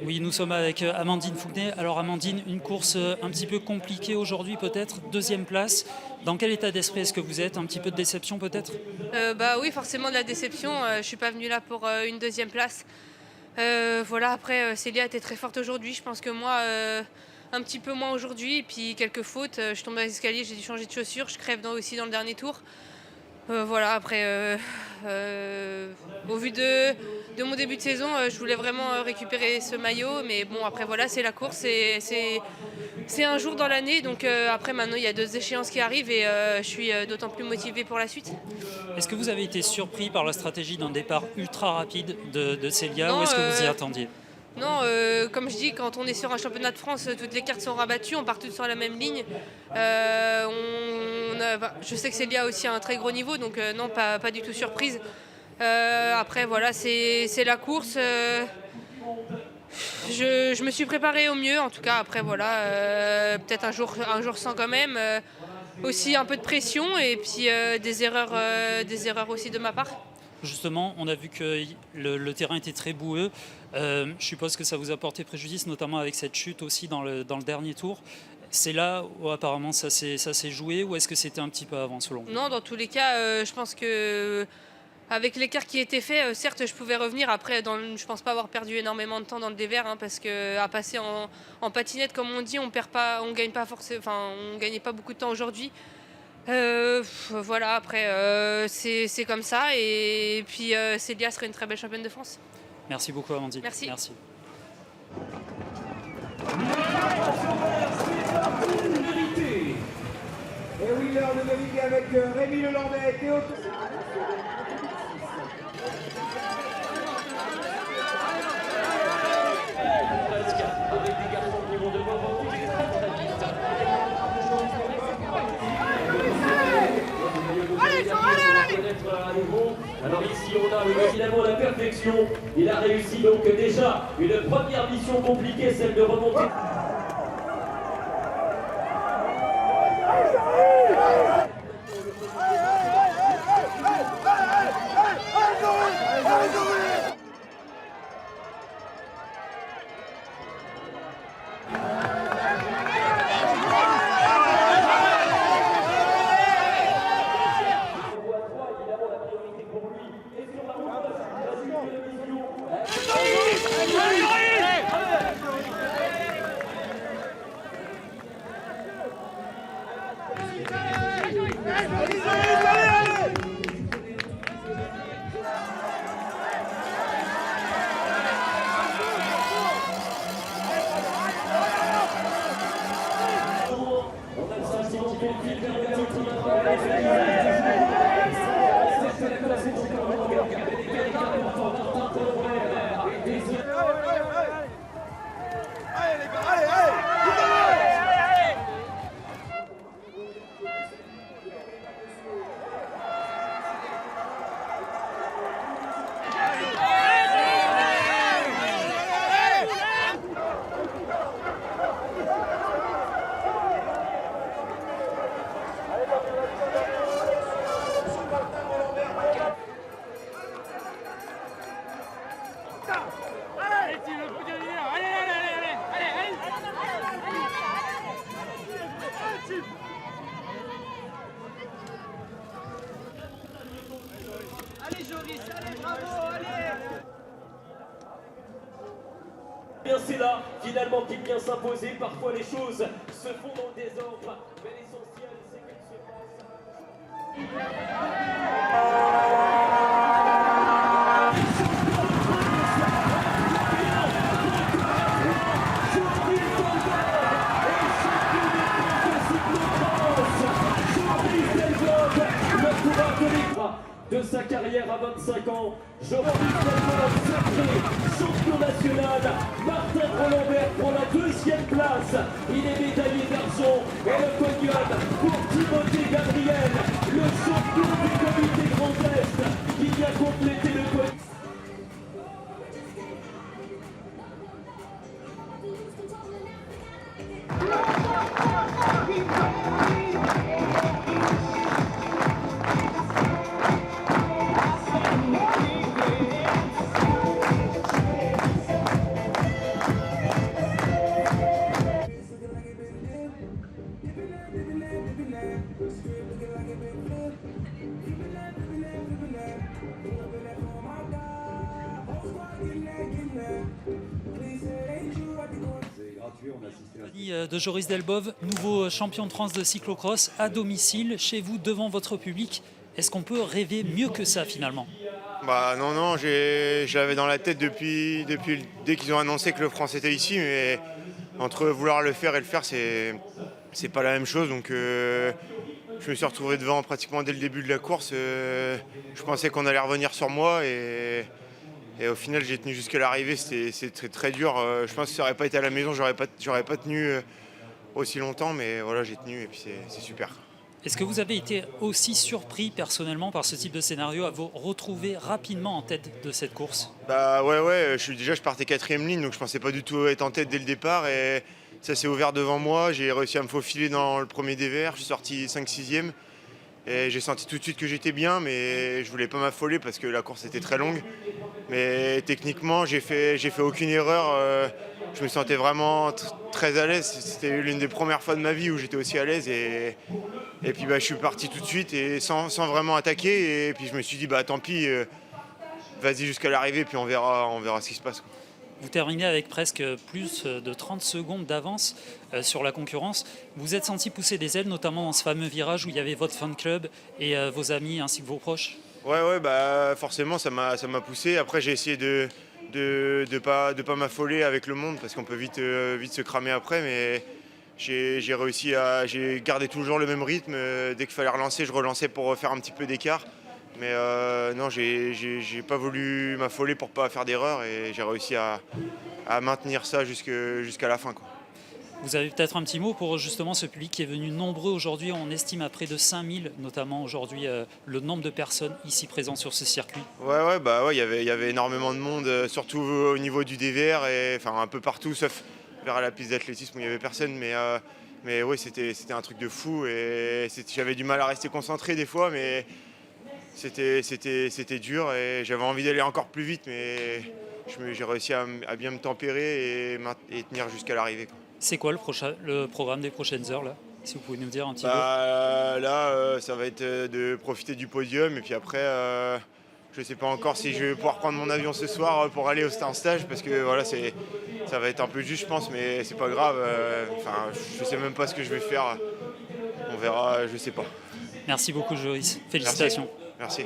Oui, nous sommes avec Amandine Fouquenet. Alors Amandine, une course un petit peu compliquée aujourd'hui peut-être, deuxième place. Dans quel état d'esprit est-ce que vous êtes? Un petit peu de déception peut-être? Bah oui, forcément de la déception. Je suis pas venue là pour une deuxième place. Voilà, après, Célia était très forte aujourd'hui. Je pense que moi, un petit peu moins aujourd'hui. Et puis quelques fautes. Je tombe dans les escaliers, j'ai dû changer de chaussures. Je crève aussi dans le dernier tour. Voilà, après, au vu de mon début de saison, je voulais vraiment récupérer ce maillot. Mais bon, après, voilà, c'est la course. C'est un jour dans l'année. Donc après, maintenant, il y a 2 échéances qui arrivent. Et je suis d'autant plus motivée pour la suite. Est-ce que vous avez été surpris par la stratégie d'un départ ultra rapide de Célia ou Non, est-ce que vous y attendiez? Non, comme je dis, quand on est sur un championnat de France, toutes les cartes sont rabattues, on part toutes sur la même ligne. Je sais que Célia a aussi un très gros niveau, donc non, pas du tout surprise. Après, voilà, c'est la course. Je me suis préparée au mieux, en tout cas. Après, voilà, peut-être un jour sans quand même. Aussi un peu de pression et puis des erreurs aussi de ma part. Justement, on a vu que le terrain était très boueux. Je suppose que ça vous a porté préjudice, notamment avec cette chute aussi dans le dernier tour. C'est là où apparemment ça s'est joué ou est-ce que c'était un petit peu avant selon vous? Non, dans tous les cas, je pense que avec l'écart qui était fait, certes, je pouvais revenir. Après, je pense pas avoir perdu énormément de temps dans le dévers, hein, parce que à passer en patinette, comme on dit, on perd pas, on gagne pas forcément, enfin, on gagnait pas beaucoup de temps aujourd'hui. Voilà, après, c'est comme ça. Et puis, Célia serait une très belle championne de France. Merci beaucoup Amandine. Merci. Merci. Et oui, l'heure de naviguer avec Rémi Lelandais, Théo. Avec des garçons qui vont devoir rentrer alors ici on a évidemment la perfection. Il a réussi donc déjà une première mission compliquée, celle de remonter. Bien c'est là finalement qu'il vient s'imposer. Parfois les choses se font dans le désordre, mais l'essentiel c'est qu'elles se passent. De sa carrière à 25 ans, Jean-Marie Delvaux, sacré champion national. Martin Rolambert prend la deuxième place. Il est médaillé d'argent et le podium pour Timothée Gabriel, le champion du comité Grand Est, qui vient compléter le podium. De Joris Delbove, nouveau champion de France de cyclocross à domicile, chez vous, devant votre public. Est-ce qu'on peut rêver mieux que ça finalement? Bah non, je l'avais dans la tête dès qu'ils ont annoncé que le France était ici, mais entre vouloir le faire et le faire, c'est pas la même chose. Donc je me suis retrouvé devant pratiquement dès le début de la course. Je pensais qu'on allait revenir sur moi et au final j'ai tenu jusqu'à l'arrivée. C'était très dur. Je pense que ça n'aurait pas été à la maison, j'aurais pas tenu aussi longtemps, mais voilà, j'ai tenu et puis c'est super. Est-ce que vous avez été aussi surpris personnellement par ce type de scénario, à vous retrouver rapidement en tête de cette course? Bah ouais, je partais 4e ligne, donc je pensais pas du tout être en tête dès le départ et ça s'est ouvert devant moi. J'ai réussi à me faufiler dans le premier dévers, je suis sorti 5-6e et j'ai senti tout de suite que j'étais bien, mais je voulais pas m'affoler parce que la course était très longue. Mais techniquement, j'ai fait aucune erreur. Je me sentais vraiment très à l'aise. C'était l'une des premières fois de ma vie où j'étais aussi à l'aise et puis je suis parti tout de suite et sans vraiment attaquer. Et puis je me suis dit tant pis, vas-y jusqu'à l'arrivée puis on verra ce qui se passe, quoi. Vous terminez avec presque plus de 30 secondes d'avance sur la concurrence. Vous êtes senti pousser des ailes, notamment dans ce fameux virage où il y avait votre fan club et vos amis ainsi que vos proches? Ouais, forcément ça m'a poussé. Après j'ai essayé de pas m'affoler avec le monde parce qu'on peut vite se cramer après, mais j'ai réussi j'ai gardé toujours le même rythme. Dès qu'il fallait relancer, je relançais pour faire un petit peu d'écart. Mais non, j'ai pas voulu m'affoler pour pas faire d'erreur et j'ai réussi à maintenir ça jusqu'à la fin, quoi. Vous avez peut-être un petit mot pour justement ce public qui est venu nombreux aujourd'hui. On estime à près de 5000 notamment aujourd'hui le nombre de personnes ici présentes sur ce circuit. Ouais, il y avait énormément de monde, surtout au niveau du DVR et enfin un peu partout sauf vers la piste d'athlétisme où il y avait personne, mais oui, c'était un truc de fou et j'avais du mal à rester concentré des fois, mais c'était dur et j'avais envie d'aller encore plus vite, mais j'ai réussi à bien me tempérer et tenir jusqu'à l'arrivée, quoi. C'est quoi le programme des prochaines heures là? Si vous pouvez nous dire un petit peu. Là, ça va être de profiter du podium et puis après, je ne sais pas encore si je vais pouvoir prendre mon avion ce soir pour aller en stage parce que voilà, ça va être un peu juste, je pense, mais c'est pas grave. Je sais même pas ce que je vais faire. On verra, je sais pas. Merci beaucoup, Joris. Félicitations. Merci.